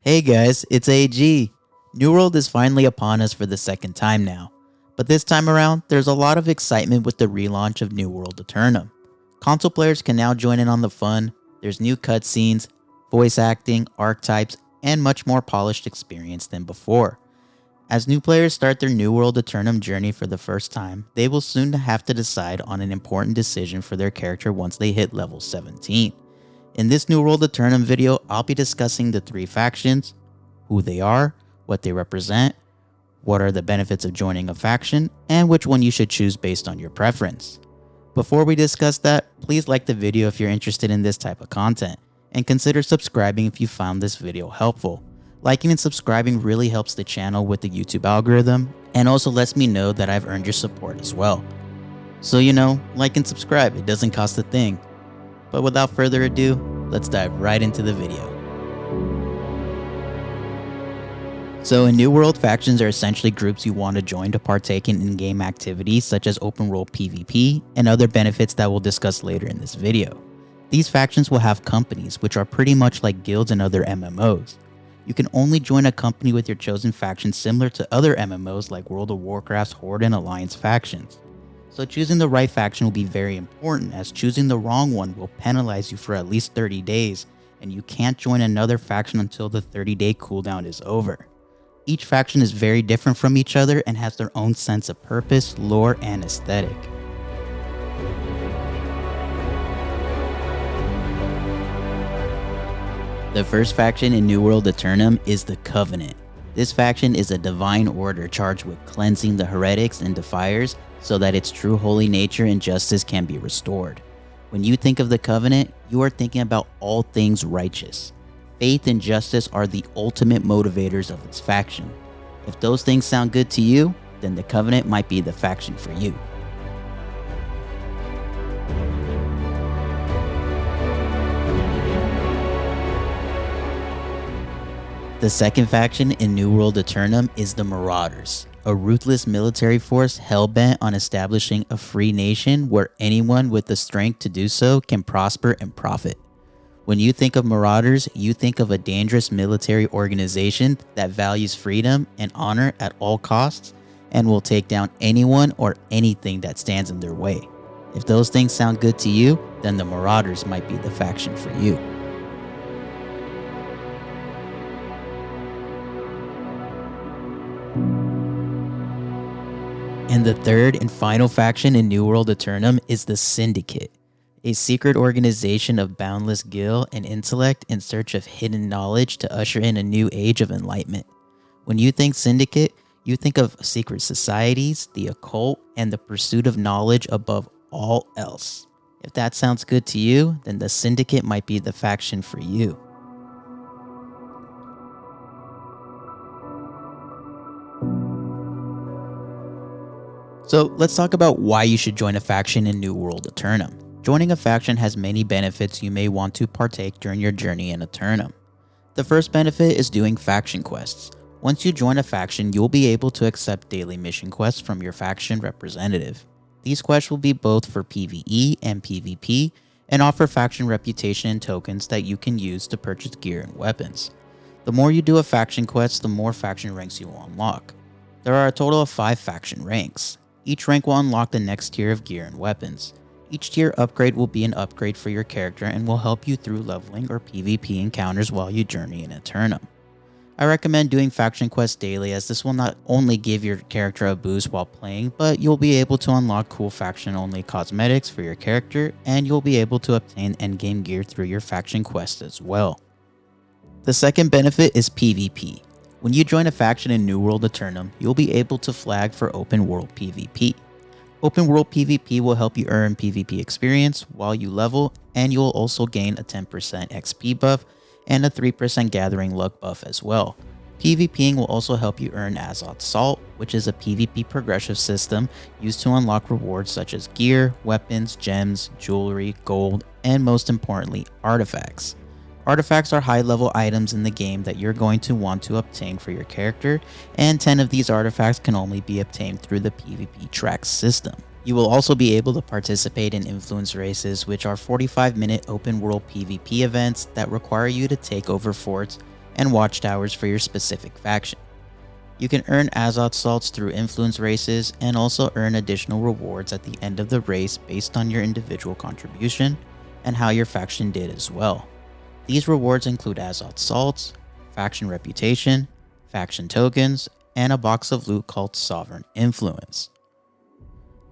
Hey guys, it's AG. New World is finally upon us for the second time now. But this time around, there's a lot of excitement with the relaunch of New World Aeternum. Console players can now join in on the fun, there's new cutscenes, voice acting, archetypes, and much more polished experience than before. As new players start their New World Aeternum journey for the first time, they will soon have to decide on an important decision for their character once they hit level 17. In this New World Aeternum video, I'll be discussing the 3 factions, who they are, what they represent, what are the benefits of joining a faction, and which one you should choose based on your preference. Before we discuss that, please like the video if you're interested in this type of content, and consider subscribing if you found this video helpful. Liking and subscribing really helps the channel with the YouTube algorithm, and also lets me know that I've earned your support as well. So like and subscribe, it doesn't cost a thing. But without further ado, let's dive right into the video. So in New World, factions are essentially groups you want to join to partake in in-game activities such as open world PvP and other benefits that we'll discuss later in this video. These factions will have companies, which are pretty much like guilds and other MMOs. You can only join a company with your chosen faction similar to other MMOs like World of Warcraft's Horde and Alliance factions. So choosing the right faction will be very important, as choosing the wrong one will penalize you for at least 30 days, and you can't join another faction until the 30-day cooldown is over. Each faction is very different from each other and has their own sense of purpose, lore, and aesthetic. The first faction in New World Aeternum is the Covenant. This faction is a divine order charged with cleansing the heretics and defiers so that its true holy nature and justice can be restored. When you think of the Covenant, you are thinking about all things righteous. Faith and justice are the ultimate motivators of this faction. If those things sound good to you, then the Covenant might be the faction for you. The second faction in New World Aeternum is the Marauders, a ruthless military force hell-bent on establishing a free nation where anyone with the strength to do so can prosper and profit. When you think of Marauders, you think of a dangerous military organization that values freedom and honor at all costs and will take down anyone or anything that stands in their way. If those things sound good to you, then the Marauders might be the faction for you. And the third and final faction in New World Aeternum is the Syndicate, a secret organization of boundless gil and intellect in search of hidden knowledge to usher in a new age of enlightenment. When you think Syndicate, you think of secret societies, the occult, and the pursuit of knowledge above all else. If that sounds good to you, then the Syndicate might be the faction for you. So let's talk about why you should join a faction in New World Aeternum. Joining a faction has many benefits you may want to partake during your journey in Aeternum. The first benefit is doing faction quests. Once you join a faction, you'll be able to accept daily mission quests from your faction representative. These quests will be both for PvE and PvP and offer faction reputation and tokens that you can use to purchase gear and weapons. The more you do a faction quest, the more faction ranks you will unlock. There are a total of 5 faction ranks. Each rank will unlock the next tier of gear and weapons. Each tier upgrade will be an upgrade for your character and will help you through leveling or PvP encounters while you journey in Aeternum. I recommend doing faction quests daily, as this will not only give your character a boost while playing, but you'll be able to unlock cool faction only cosmetics for your character, and you'll be able to obtain endgame gear through your faction quests as well. The second benefit is PvP. When you join a faction in New World Aeternum, you'll be able to flag for open world PvP. Open world PvP will help you earn PvP experience while you level, and you'll also gain a 10% XP buff and a 3% gathering luck buff as well. PvPing will also help you earn Azoth Salt, which is a PvP progressive system used to unlock rewards such as gear, weapons, gems, jewelry, gold, and most importantly, artifacts. Artifacts are high-level items in the game that you're going to want to obtain for your character, and 10 of these artifacts can only be obtained through the PvP track system. You will also be able to participate in influence races, which are 45-minute open-world PvP events that require you to take over forts and watchtowers for your specific faction. You can earn Azoth salts through influence races and also earn additional rewards at the end of the race based on your individual contribution and how your faction did as well. These rewards include Azoth salts, faction reputation, faction tokens, and a box of loot called Sovereign Influence.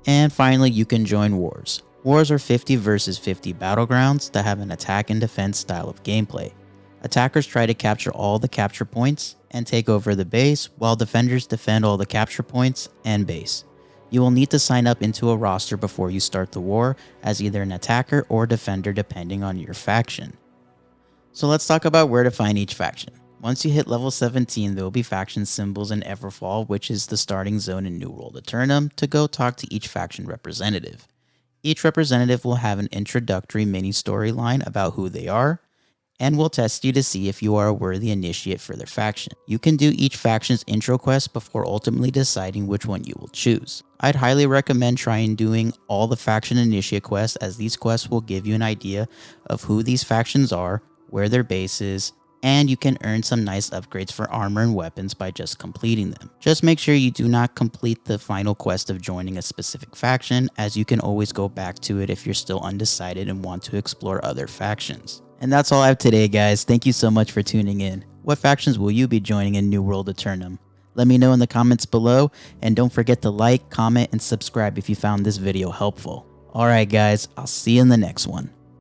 And finally, you can join wars. Wars are 50 versus 50 battlegrounds that have an attack and defense style of gameplay. Attackers try to capture all the capture points and take over the base, while defenders defend all the capture points and base. You will need to sign up into a roster before you start the war as either an attacker or defender depending on your faction. So let's talk about where to find each faction. Once you hit level 17, there will be faction symbols in Everfall, which is the starting zone in New World Aeternum, to go talk to each faction representative. Each representative will have an introductory mini storyline about who they are, and will test you to see if you are a worthy initiate for their faction. You can do each faction's intro quest before ultimately deciding which one you will choose. I'd highly recommend trying doing all the faction initiate quests, as these quests will give you an idea of who these factions are, where their base is, and you can earn some nice upgrades for armor and weapons by just completing them. Just make sure you do not complete the final quest of joining a specific faction, as you can always go back to it if you're still undecided and want to explore other factions. And that's all I have today, guys. Thank you so much for tuning in. What factions will you be joining in New World Aeternum? Let me know in the comments below, and don't forget to like, comment, and subscribe if you found this video helpful. Alright guys, I'll see you in the next one.